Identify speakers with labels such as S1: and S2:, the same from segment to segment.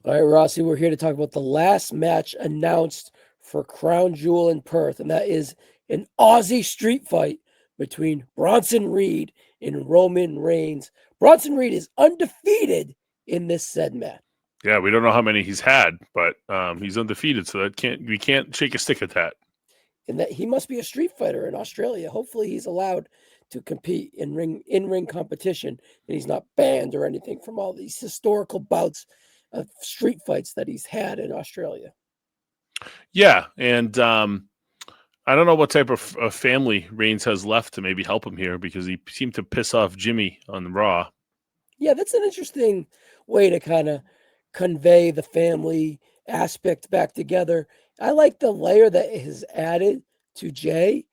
S1: All right, Rossi, we're here to talk about the last match announced for Crown Jewel in Perth, and that is an Aussie street fight between Bronson Reed and Roman Reigns. Bronson Reed is undefeated in this said match.
S2: Yeah, we don't know how many he's had, but he's undefeated, so we can't shake a stick at that.
S1: And that he must be a street fighter in Australia. Hopefully, he's allowed to compete in ring competition, and he's not banned or anything from all these historical bouts of street fights that he's had in Australia.
S2: Yeah, and I don't know what type of family Reigns has left to maybe help him here because he seemed to piss off Jimmy on Raw.
S1: Yeah, that's an interesting way to kind of convey the family aspect back together. I like the layer that is added to Jay,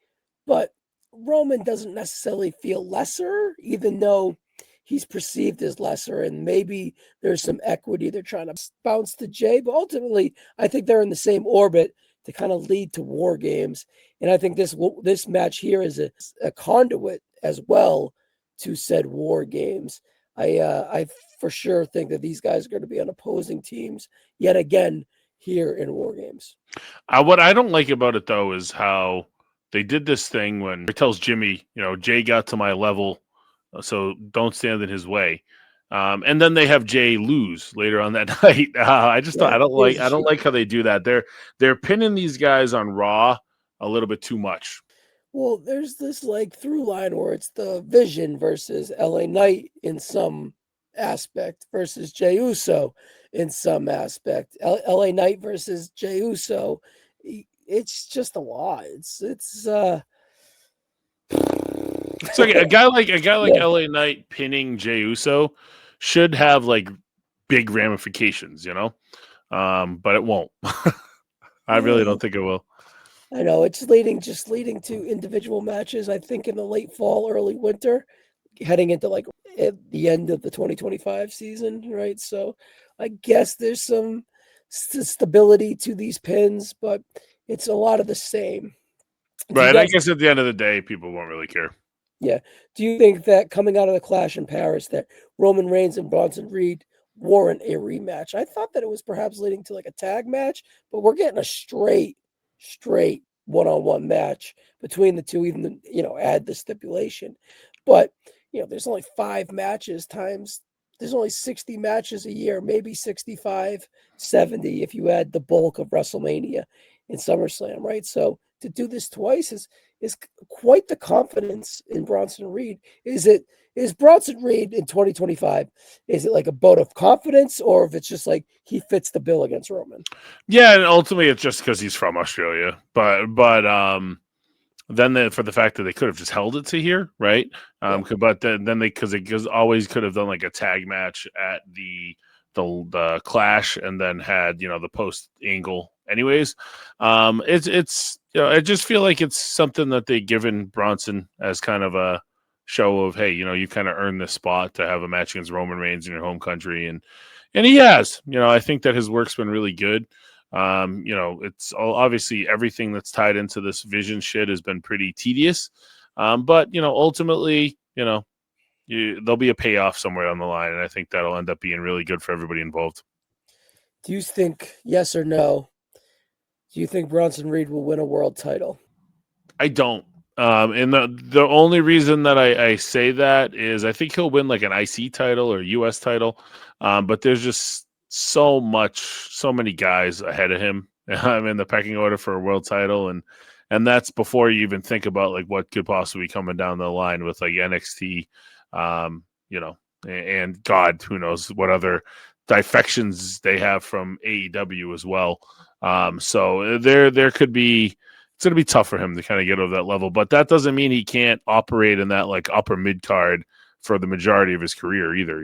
S1: but Roman doesn't necessarily feel lesser, even though he's perceived as lesser. And maybe there's some equity they're trying to bounce to Jay, but ultimately, I think they're in the same orbit to kind of lead to war games. And I think this match here is a conduit as well to said war games. I for sure think that these guys are going to be on opposing teams yet again here in War Games.
S2: What I don't like about it though is how they did this thing when he tells Jimmy, Jay got to my level, so don't stand in his way. And then they have Jay lose later on that night. I don't like how they do that. They're pinning these guys on Raw a little bit too much.
S1: Well, there's this like through line where it's the Vision versus LA Knight in some aspect versus Jey Uso in some aspect. LA Knight versus Jey Uso. It's just a lot. It's
S2: like a guy like LA Knight pinning Jey Uso should have like big ramifications, but it won't. I really don't think it will.
S1: I know it's leading to individual matches. I think in the late fall, early winter, heading into like at the end of the 2025 season, right? So I guess there's some stability to these pins, but it's a lot of the same.
S2: Right. I guess at the end of the day, people won't really care.
S1: Yeah. Do you think that coming out of the Clash in Paris, that Roman Reigns and Bronson Reed warrant a rematch? I thought that it was perhaps leading to like a tag match, but we're getting a straight one-on-one match between the two, even add the stipulation. But there's only 5 matches times there's only 60 matches a year, maybe 65, 70 if you add the bulk of WrestleMania and SummerSlam, right? So to do this twice is quite the confidence in Bronson Reed. Is Bronson Reed in 2025? Is it like a vote of confidence, or if it's just like he fits the bill against Roman?
S2: Yeah, and ultimately it's just because he's from Australia, but then for the fact that they could have just held it to here, right? But then they always could have done like a tag match at the Clash, and then had the post angle. Anyways, I just feel like it's something that they given Bronson as kind of a show of, hey, you kind of earned this spot to have a match against Roman Reigns in your home country, and he has. I think that his work's been really good. It's obviously everything that's tied into this Vision shit has been pretty tedious. But ultimately, there'll be a payoff somewhere on the line, and I think that'll end up being really good for everybody involved.
S1: Do you think, yes or no, do you think Bronson Reed will win a world title?
S2: I don't. And the only reason that I say that is I think he'll win like an IC title or US title. But there's just so many guys ahead of him in the pecking order for a world title. And that's before you even think about like what could possibly be coming down the line with like NXT, and God, who knows what other defections they have from AEW as well. So there could be, it's going to be tough for him to kind of get over that level, but that doesn't mean he can't operate in that like upper mid card for the majority of his career either,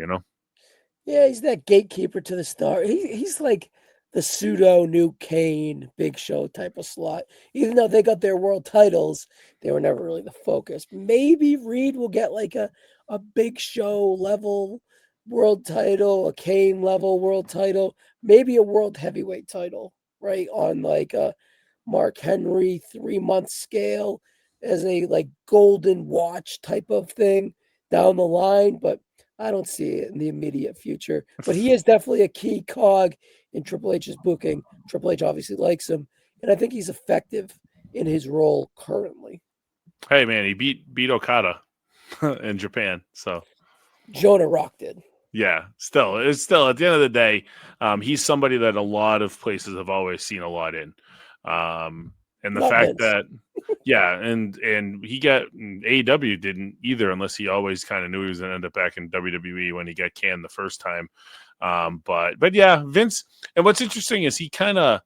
S1: Yeah, he's that gatekeeper to the star. He's like the pseudo new Kane Big Show type of slot. Even though they got their world titles, they were never really the focus. Maybe Reed will get like a Big Show level world title, a Kane level world title, maybe a world heavyweight title, right? On like a Mark Henry 3-month scale as a like golden watch type of thing down the line. But I don't see it in the immediate future. But he is definitely a key cog in Triple H's booking. Triple H obviously likes him, and I think he's effective in his role currently.
S2: Hey man, he beat Okada in Japan. So
S1: Jonah Rock did.
S2: yeah, it's still at the end of the day, he's somebody that a lot of places have always seen a lot in. And the
S1: Not
S2: fact
S1: Vince.
S2: that and he got AEW didn't either, unless he always kind of knew he was going to end up back in WWE when he got canned the first time. But yeah, Vince. And what's interesting is he kind of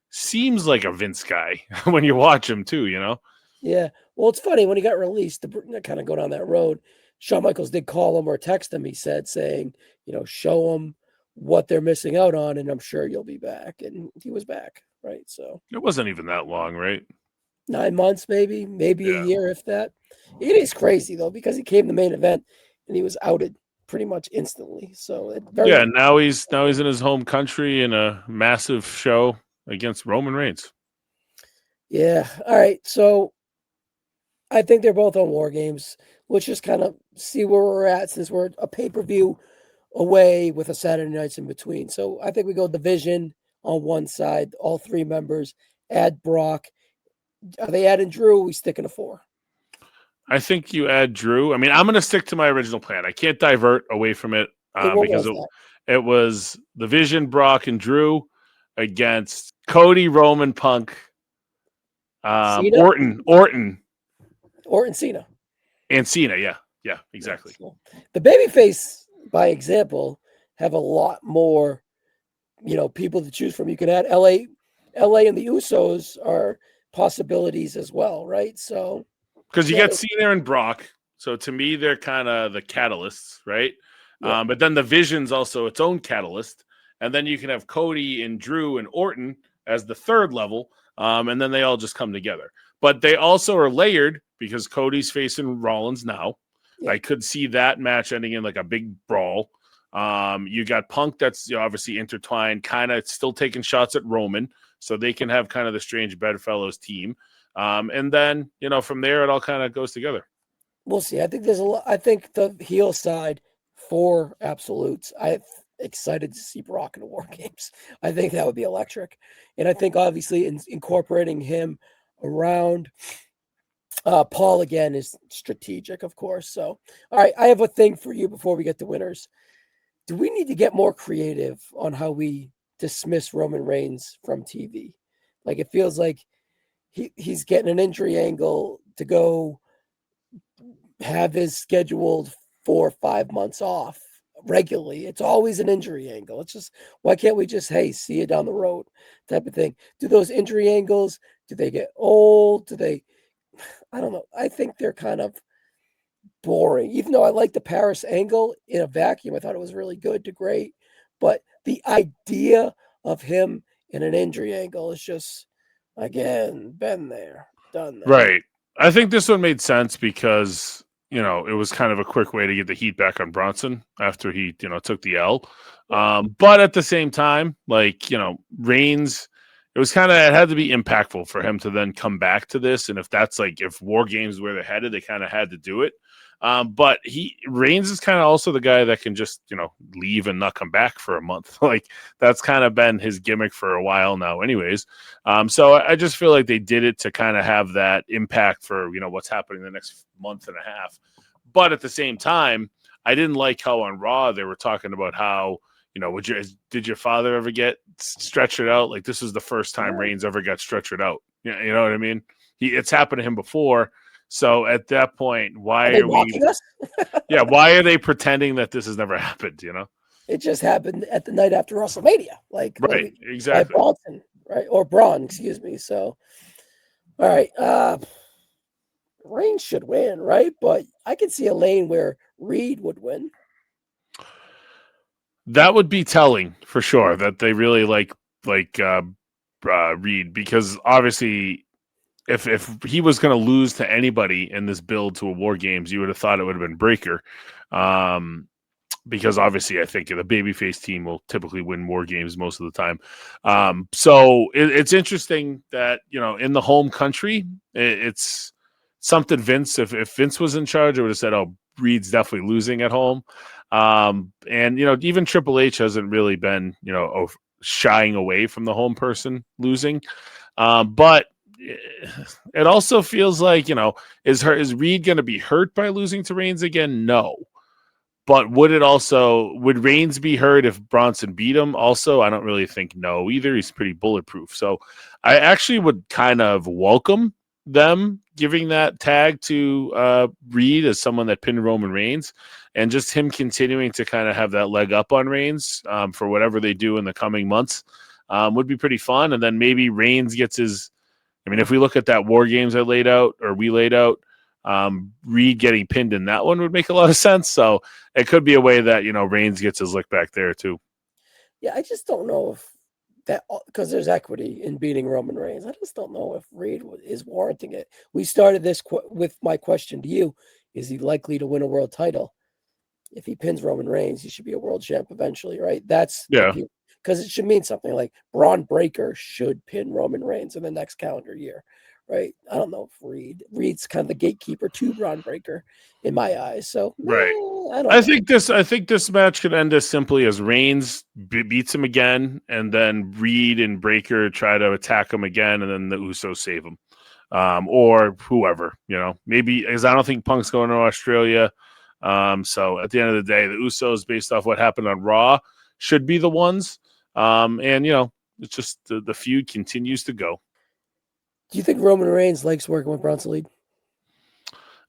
S2: seems like a Vince guy when you watch him too. You know.
S1: Yeah. Well, it's funny when he got released to kind of go down that road. Shawn Michaels did call him or text him. He said, saying, show them what they're missing out on, and I'm sure you'll be back. And he was back, right? So
S2: It wasn't even that long, right?
S1: 9 months, maybe a
S2: Yeah.
S1: year, if that. It is crazy though, because he came to the main event and he was outed pretty much instantly. So
S2: Yeah, now he's in his home country in a massive show against Roman Reigns.
S1: Yeah. All right. So I think they're both on War Games. Let's just kind of see where we're at since we're a pay-per-view away with a Saturday nights in between. So I think we go division on one side, all three members, add Brock. Are they adding Drew? Or we sticking to 4?
S2: I think you add Drew. I mean, I'm going to stick to my original plan. I can't divert away from it because it was the Vision, Brock, and Drew against Cody, Roman, Punk, Orton,
S1: Cena.
S2: And Cena. Yeah, exactly.
S1: So the babyface, by example, have a lot more, people to choose from. You can add LA and the Usos are possibilities as well, right? So
S2: because you got Cena and Brock, so to me they're kind of the catalysts, right? Yeah. But then the Vision's also its own catalyst, and then you can have Cody and Drew and Orton as the third level, and then they all just come together. But they also are layered because Cody's facing Rollins now. Yeah. I could see that match ending in like a big brawl. You got Punk that's obviously intertwined, kind of still taking shots at Roman, so they can have kind of the strange bedfellows team. And then, from there, it all kind of goes together.
S1: We'll see. I think there's a lot. I think the heel side for absolutes. I'm excited to see Brock in the War Games. I think that would be electric. And I think obviously incorporating him around Paul again is strategic, of course. So, all right, I have a thing for you before we get to winners. Do we need to get more creative on how we dismiss Roman Reigns from TV? Like, it feels like he's getting an injury angle to go have his scheduled 4 or 5 months off regularly. It's always an injury angle. It's just, why can't we just, hey, see you down the road type of thing? Do those injury angles, do they get old? I don't know. I think they're kind of boring, even though I like the Paris angle in a vacuum. I thought it was really good to great, but the idea of him in an injury angle is just, again, been there, done that.
S2: Right. I think this one made sense because, it was kind of a quick way to get the heat back on Bronson after he, took the L. But at the same time, Reigns, it had to be impactful for him to then come back to this. And if that's if War Games where they're headed, they kind of had to do it. But Reigns is kind of also the guy that can just, leave and not come back for a month. That's kind of been his gimmick for a while now anyways. So I just feel like they did it to kind of have that impact for, what's happening the next month and a half. But at the same time, I didn't like how on Raw they were talking about how, did your father ever get stretchered out? Like, this is the first time Reigns ever got stretchered out. You know what I mean? It's happened to him before. So at that point, why are we? Yeah, why are they pretending that this has never happened?
S1: It just happened at the night after WrestleMania,
S2: right, exactly.
S1: Bronson, right, or Braun, excuse me. So, all right, Reigns should win, right? But I can see a lane where Reed would win.
S2: That would be telling for sure that they really like Reed, because obviously, if he was going to lose to anybody in this build to a War Games, you would have thought it would have been Breakker. Because obviously I think the babyface team will typically win War Games most of the time. So it's interesting that, in the home country, it's something Vince, if Vince was in charge, I would have said, oh, Reed's definitely losing at home. And even Triple H hasn't really been shying away from the home person losing. But it also feels like, is Reed going to be hurt by losing to Reigns again? No. But would Reigns be hurt if Bronson beat him? Also, I don't really think no either. He's pretty bulletproof. So I actually would kind of welcome them giving that tag to Reed as someone that pinned Roman Reigns, and just him continuing to kind of have that leg up on Reigns for whatever they do in the coming months would be pretty fun. And then maybe Reigns gets his, if we look at that War Games we laid out, Reed getting pinned in that one would make a lot of sense. So it could be a way that, Reigns gets his lick back there too.
S1: Yeah, I just don't know if that, because there's equity in beating Roman Reigns. I just don't know if Reed is warranting it. We started this with my question to you. Is he likely to win a world title? If he pins Roman Reigns, he should be a world champ eventually, right? Because it should mean something like Braun Breaker should pin Roman Reigns in the next calendar year, right? I don't know if Reed's kind of the gatekeeper to Braun Breaker in my eyes. So
S2: right.
S1: I
S2: think this match could end as simply as Reigns beats him again, and then Reed and Breaker try to attack him again, and then the Usos save him, or whoever. Maybe, because I don't think Punk's going to Australia. So at the end of the day, the Usos, based off what happened on Raw, should be the ones. And it's just the feud continues to go.
S1: Do you think Roman Reigns likes working with Bronson Reed?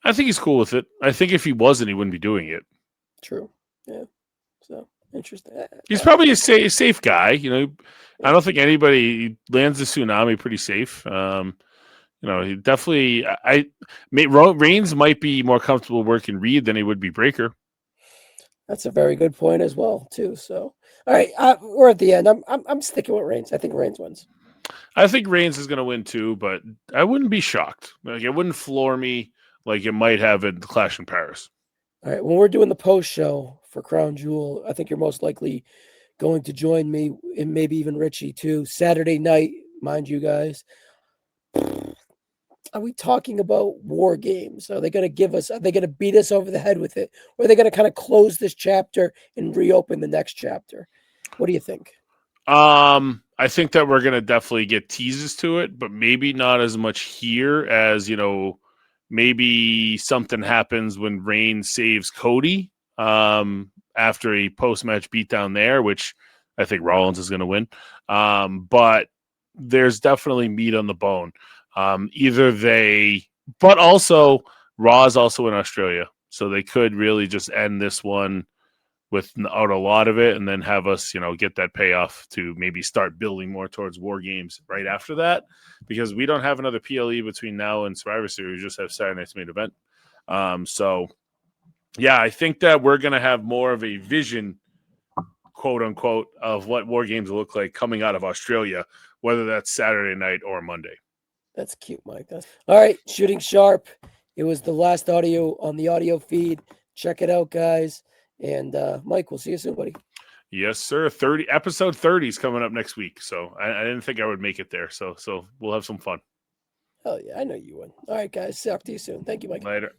S2: I think he's cool with it. I think if he wasn't, he wouldn't be doing it.
S1: True. Yeah. So interesting.
S2: He's probably a safe guy. I don't think anybody lands the tsunami pretty safe. He definitely. Reigns might be more comfortable working Reed than he would be Breaker.
S1: That's a very good point as well, too. So, all right, we're at the end. I'm sticking with Reigns. I think Reigns wins.
S2: I think Reigns is going to win too, but I wouldn't be shocked. Like, it wouldn't floor me like it might have at the Clash in Paris.
S1: All right, when we're doing the post show for Crown Jewel, I think you're most likely going to join me, and maybe even Richie too. Saturday night, mind you guys. Are we talking about War Games? Are they going to beat us over the head with it? Or are they going to kind of close this chapter and reopen the next chapter? What do you think?
S2: I think that we're going to definitely get teases to it, but maybe not as much here as, maybe something happens when Reigns saves Cody after a post-match beatdown there, which I think Rollins is going to win. But there's definitely meat on the bone. But also Raw is also in Australia, so they could really just end this one without a lot of it, and then have us, get that payoff to maybe start building more towards War Games right after that, because we don't have another PLE between now and Survivor Series. We just have Saturday night's main event. So yeah, I think that we're going to have more of a vision, quote unquote, of what War Games will look like coming out of Australia, whether that's Saturday night or Monday.
S1: That's cute, Mike. All right. Shooting Sharp. It was the last audio on the audio feed. Check it out, guys. And Mike, we'll see you soon, buddy.
S2: Yes, sir. Episode 30 is coming up next week. So I didn't think I would make it there. So we'll have some fun.
S1: Oh yeah, I know you would. All right, guys. Talk to you soon. Thank you, Mike.
S2: Later.